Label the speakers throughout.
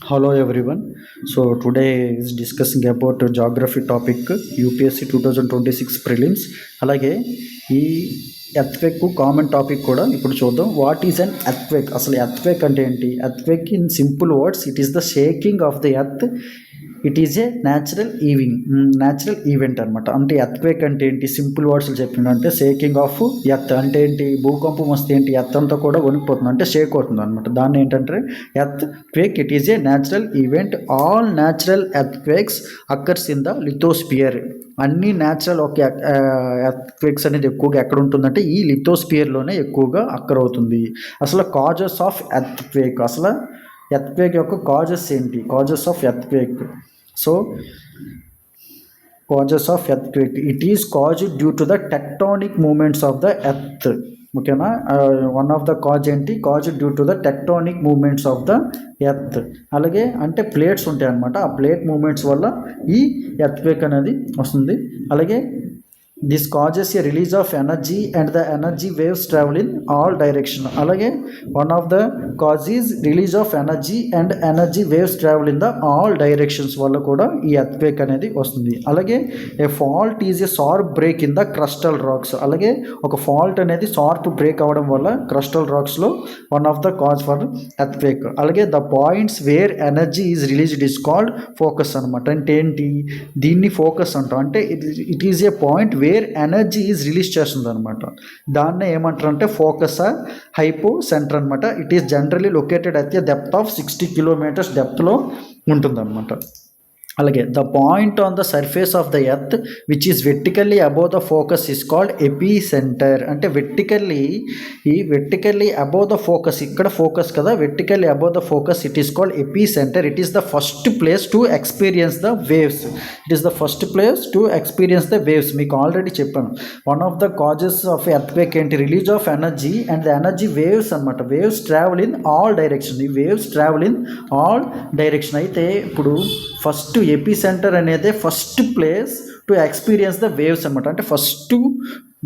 Speaker 1: Hello everyone. So today is discussing about geography topic UPSC 2026 prelims. అలాగే ఈ earthquake common topic కూడా ఇప్పుడు చూద్దాం. What is an earthquake? అసలు ఎర్త్క్వేక్ అంటే ఏంటి? Earthquake in simple words it is the shaking of the earth. It is a natural event అనమాట. అంటే ఎర్త్క్వేక్ అంటే ఏంటి? సింపుల్ వర్డ్స్లో చెప్పిందంటే షేకింగ్ ఆఫ్ ఎర్త్ అంటే ఏంటి? భూకంపం వస్తే ఏంటి? ఎర్త్ అంతా కూడా వణికిపోతుంది, అంటే షేక్ అవుతుంది అనమాట. దాన్ని ఏంటంటే earth quake. It is a natural event. All natural earth quakes occurs in the lithosphere. అన్ని న్యాచురల్ ఒక ఎర్త్ క్వేక్స్ అనేది ఎక్కువగా ఎక్కడ ఉంటుందంటే ఈ లిథోస్పియర్లోనే ఎక్కువగా అక్కర్ అవుతుంది. అసలు కాజెస్ ఆఫ్ ఎర్త్ క్వేక్, అసలు ఎర్త్ క్వేక్ యొక్క కాజెస్ ఏంటి? Causes of earth quake. So causes of earthquake, it is caused due to the tectonic movements of the earth. ఓకేనా? వన్ ఆఫ్ ద కాజ్ ఏంటి? Cause due to the tectonic movements of the earth. అలాగే అంటే plates ఉంటాయి అన్నమాట. ఆ plate moments వల్ల ఈ earthquake అనేది వస్తుంది. అలాగే this causes a release of energy and the energy waves travel in all direction. అలాగే one of the cause is release of energy and energy waves travel in the all directions వల్ల కూడా ఈ earthquake అనేది వస్తుంది. అలాగే a fault is a sharp break in the crustal rocks. అలాగే ఒక fault అనేది షార్ప్ బ్రేక్ అవ్వడం వల్ల క్రస్టల్ రాక్స్లో one of the cause for earthquake. అలాగే the points where energy is released is called focus అనమాట. అంటే ఏంటి? దీన్ని ఫోకస్ అంటాం. అంటే it is a point where energy is release చేస్తుంది అనమాట. దాన్నే ఏమంటారంటే ఫోకస్ హైపో సెంటర్ అనమాట. It is generally located at the depth of 60 kilometres డెప్త్లో ఉంటుందన్నమాట. అలాగే the point on the surface of the earth which is vertically above the focus is called epicentre. అంటే vertically above the focus, ఇక్కడ focus కదా, vertically above the focus it is called epicentre. It is the first place to experience the waves. It is the first place to experience the waves. మీకు already చెప్పాను one of the causes of earthquake ఏంటి? Release of energy and the energy waves అనమాట. Waves travel in all direction. ఈ waves travel in all direction. అయితే ఇప్పుడు first epicentre అనేది first place to experience the waves అనమాట. అంటే first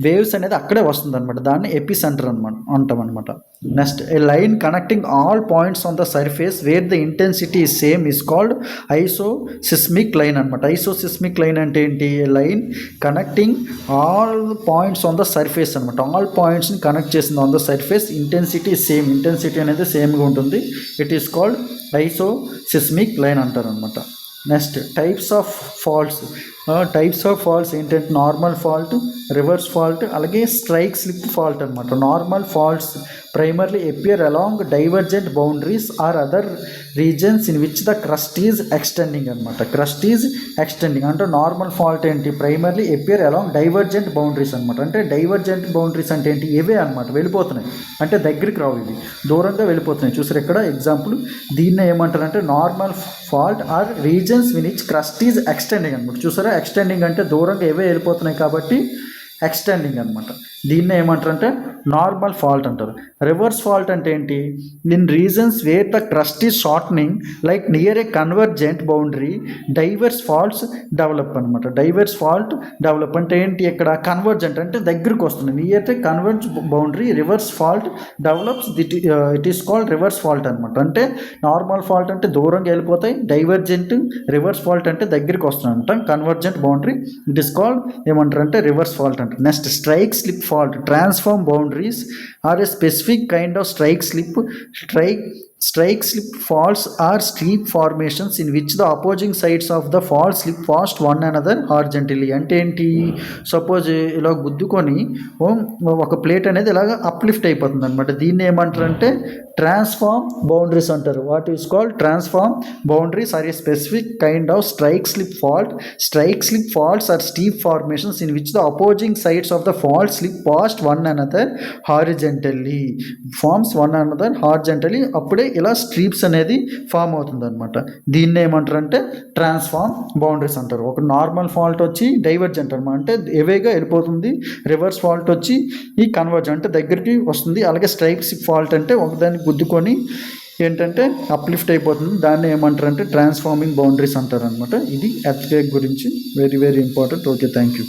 Speaker 1: waves అనేది అక్కడే వస్తుంది అనమాట. దాన్ని ఎపీ సెంటర్ అంటాం అనమాట. Next a line connecting all points on the surface where the intensity is same is called isoseismic line అనమాట. ఐసోసిస్మిక్ లైన్ అంటే ఏంటి? A line connecting all points on the surface అనమాట. ఆల్ పాయింట్స్ని కనెక్ట్ చేసింది on the surface. Intensity same, intensity అనేది సేమ్గా ఉంటుంది. It is called isoseismic line అంటారు అనమాట. Next types of faults. Types of faults ఏంటంటే నార్మల్ ఫాల్ట్, రివర్స్ ఫాల్ట్, అలాగే స్ట్రైక్ స్లిప్ ఫాల్ట్ అనమాట. Normal faults primarily appear along divergent boundaries or other regions in which the crust is extending అనమాట. crust is extending అంటే normal fault ఏంటి? Primarily appear along divergent boundaries అనమాట. అంటే divergent boundaries అంటే ఏంటి? ఇవే అనమాట, వెళ్ళిపోతున్నాయి, అంటే దగ్గరికి రావు, ఇవి దూరంగా వెళ్ళిపోతున్నాయి. చూసారు ఇక్కడ ఎగ్జాంపుల్. దీన్ని ఏమంటారంటే normal fault are regions in which crust is extending అనమాట. చూసారా, ఎక్స్టెండింగ్ అంటే దూరంగా ఏవే వెళ్ళిపోతున్నాయి కాబట్టి ఎక్స్టెండింగ్ అనమాట. దీన్నే ఏమంటారంటే నార్మల్ ఫాల్ట్ అంటారు. రివర్స్ ఫాల్ట్ అంటే ఏంటి? In reasons wear the crust is shortening like near a convergent boundary divorce faults develop అనమాట. డైవర్స్ ఫాల్ట్ డెవలప్ అంటే ఏంటి? ఇక్కడ కన్వర్జెంట్ అంటే దగ్గరికి వస్తుంది, near the converge boundary reverse fault develops. It is called reverse fault అనమాట. అంటే normal fault అంటే దూరంగా వెళ్ళిపోతాయి, డైవర్జెంట్ రివర్స్ ఫాల్ట్ అంటే దగ్గరికి వస్తుంది అంటాం. Convergent boundary it is called ఏమంటారంటే రివర్స్ ఫాల్ట్ అంటారు. Next strike slip fault. Transform boundaries are a specific kind of strike slip faults are steep formations in which the opposing sides of the fault slip past one another horizontally. అంటే ఏంటి? Suppose ఇలా గుద్దుకొని ఒక plate అనేది ఇలాగ uplift అయిపోతుంది అనమాట. దీన్ని ఏమంటారంటే ట్రాన్స్ఫార్మ్ బౌండరీస్ అంటారు. What is called transform boundaries are a specific kind of strike slip fault. Strike slip faults are steep formations in which the opposing sides of the fault slip past one another horizontally. Forms one another horizontally. అప్పుడే ఇలా స్ట్రీప్స్ అనేది form అవుతుంది అనమాట. దీన్ని ఏమంటారంటే transform boundaries అంటారు. ఒక normal fault వచ్చి డైవర్జెంట్ అనమాట, అంటే ఎవేగా వెళ్ళిపోతుంది. రివర్స్ ఫాల్ట్ వచ్చి ఈ కన్వర్జ్ అంటే దగ్గరికి వస్తుంది. అలాగే స్ట్రైక్ ఫాల్ట్ అంటే ఒకదాన్ని గుద్దుకొని ఏంటంటే అప్లిఫ్ట్ అయిపోతుంది. దాన్ని ఏమంటారంటే ట్రాన్స్ఫార్మింగ్ బౌండరీస్ అంటారు అనమాట. ఇది ఎర్త్క్వేక్ గురించి very very important. Okay, thank you.